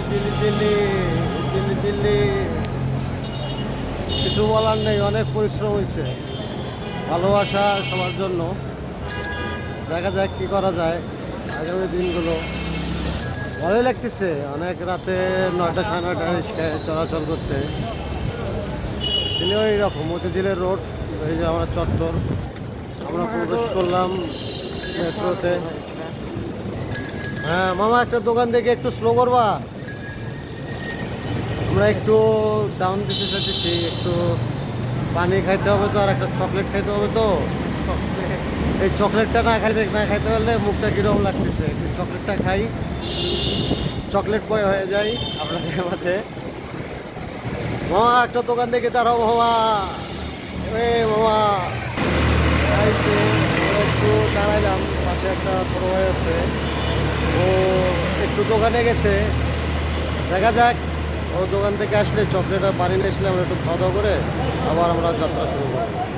চিল্লি চিল্লি চিল্লি চিল্লি কিছু বলার নেই, অনেক পরিশ্রম হয়েছে ভালোবাসা সবার জন্য। দেখা যাক কি করা যায় আগামী দিনগুলো। ভালোই লাগতেছে অনেক রাতে 9টা 9:30 রিক্সায় চলাচল করতে। ওই রকম মতিঝিলের রোড, এই যে আমরা চত্বর, আমরা প্রবেশ করলাম মেট্রোতে। হ্যাঁ মামা, একটা দোকান থেকে একটু স্লো করবা। আমরা একটু ডাউন দিতে চাইতেছি, একটু পানি খাইতে হবে তো, আর একটা চকলেট খাইতে হবে তো। এই চকলেটটা না খাইতে পারলে মুখটা কীরকম লাগতেছে। একটু চকলেটটা খাই, চকলেট বয় হয়ে যাই আপনাদের মাঝে। মামা একটা দোকান থেকে দাঁড়াও মামা, এ মামা আইসে। একটু দাঁড়াইলাম, পাশে একটা ছোটো ভাই আছে, ও একটু দোকানে গেছে। দেখা যাক, ও দোকান থেকে আসলে চকলেট আর পানি নিয়ে আসলে আমরা একটু খাওয়া দাওয়া করে আবার আমরা যাত্রা শুরু করবো।